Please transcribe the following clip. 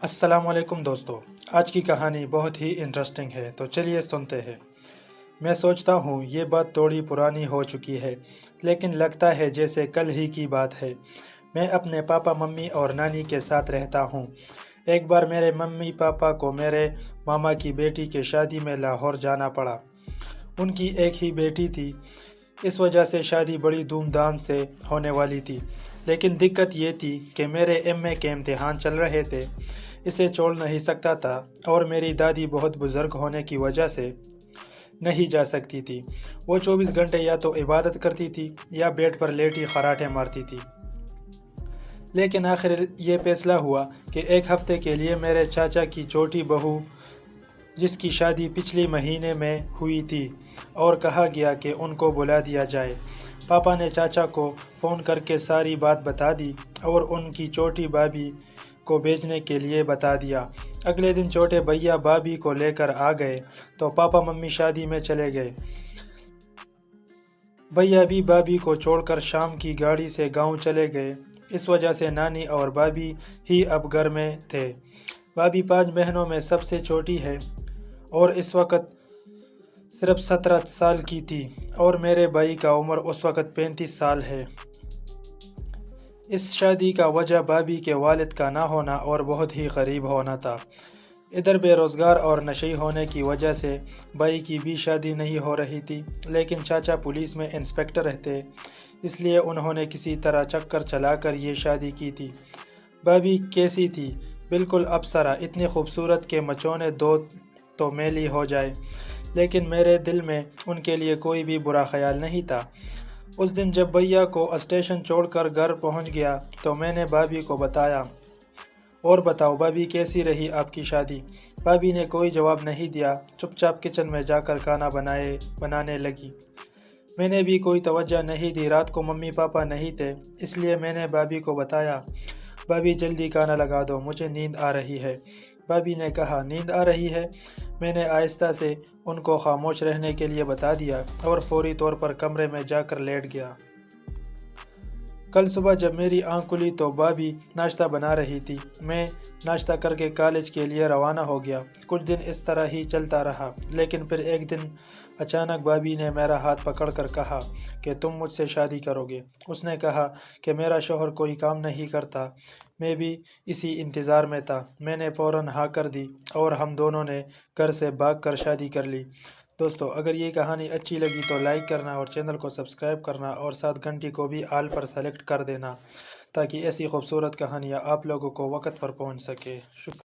السلام علیکم دوستو، آج کی کہانی بہت ہی انٹرسٹنگ ہے، تو چلیے سنتے ہیں۔ میں سوچتا ہوں یہ بات تھوڑی پرانی ہو چکی ہے، لیکن لگتا ہے جیسے کل ہی کی بات ہے۔ میں اپنے پاپا ممی اور نانی کے ساتھ رہتا ہوں۔ ایک بار میرے ممی پاپا کو میرے ماما کی بیٹی کے شادی میں لاہور جانا پڑا۔ ان کی ایک ہی بیٹی تھی، اس وجہ سے شادی بڑی دھوم دھام سے ہونے والی تھی، لیکن دقت یہ تھی کہ میرے ایم اے کے امتحان چل رہے تھے، اسے چھوڑ نہیں سکتا تھا، اور میری دادی بہت بزرگ ہونے کی وجہ سے نہیں جا سکتی تھی۔ وہ 24 گھنٹے یا تو عبادت کرتی تھی یا بیڈ پر لیٹی خراٹے مارتی تھی۔ لیکن آخر یہ فیصلہ ہوا کہ ایک ہفتے کے لیے میرے چاچا کی چھوٹی بہو، جس کی شادی پچھلی مہینے میں ہوئی تھی، اور کہا گیا کہ ان کو بلا دیا جائے۔ پاپا نے چاچا کو فون کر کے ساری بات بتا دی اور ان کی چھوٹی بھابھی کو بھیجنے کے لیے بتا دیا۔ اگلے دن چھوٹے بھیا بھابھی کو لے کر آ گئے تو پاپا ممی شادی میں چلے گئے۔ بھیا بھی بھابھی کو چھوڑ کر شام کی گاڑی سے گاؤں چلے گئے۔ اس وجہ سے نانی اور بھابھی ہی اب گھر میں تھے۔ بھابھی 5 بہنوں میں سب سے چھوٹی ہے اور اس وقت صرف 17 سال کی تھی، اور میرے بھائی کا عمر اس وقت 35 سال ہے۔ اس شادی کا وجہ بھابھی کے والد کا نہ ہونا اور بہت ہی غریب ہونا تھا۔ ادھر بے روزگار اور نشئی ہونے کی وجہ سے بھائی کی بھی شادی نہیں ہو رہی تھی، لیکن چاچا پولیس میں انسپکٹر رہتے، اس لیے انہوں نے کسی طرح چکر چلا کر یہ شادی کی تھی۔ بھابھی کیسی تھی؟ بالکل اپسرا، اتنی خوبصورت کہ مچونے دو تو میلی ہو جائے، لیکن میرے دل میں ان کے لیے کوئی بھی برا خیال نہیں تھا۔ اس دن جب بھیا کو اسٹیشن چھوڑ کر گھر پہنچ گیا تو میں نے بھابھی کو بتایا، اور بتاؤ بھابھی کیسی رہی آپ کی شادی؟ بھابھی نے کوئی جواب نہیں دیا، چپ چاپ کچن میں جا کر کھانا بنانے لگی۔ میں نے بھی کوئی توجہ نہیں دی، رات کو ممی پاپا نہیں تھے، اس لیے میں نے بھابھی کو بتایا، بھابھی جلدی کھانا لگا دو، مجھے نیند آ رہی ہے۔ بھابھی نے کہا، نیند آ رہی ہے؟ میں نے آہستہ سے ان کو خاموش رہنے کے لیے بتا دیا اور فوری طور پر کمرے میں جا کر لیٹ گیا۔ کل صبح جب میری آنکھ کھلی تو بھابھی ناشتہ بنا رہی تھی۔ میں ناشتہ کر کے کالج کے لیے روانہ ہو گیا۔ کچھ دن اس طرح ہی چلتا رہا، لیکن پھر ایک دن اچانک بھابھی نے میرا ہاتھ پکڑ کر کہا کہ تم مجھ سے شادی کرو گے۔ اس نے کہا کہ میرا شوہر کوئی کام نہیں کرتا۔ میں بھی اسی انتظار میں تھا۔ میں نے فوراً ہاں کر دی اور ہم دونوں نے گھر سے بھاگ کر شادی کر لی۔ دوستو، اگر یہ کہانی اچھی لگی تو لائک کرنا اور چینل کو سبسکرائب کرنا، اور ساتھ گھنٹی کو بھی آل پر سلیکٹ کر دینا، تاکہ ایسی خوبصورت کہانیاں آپ لوگوں کو وقت پر پہنچ سکے۔ شکریہ۔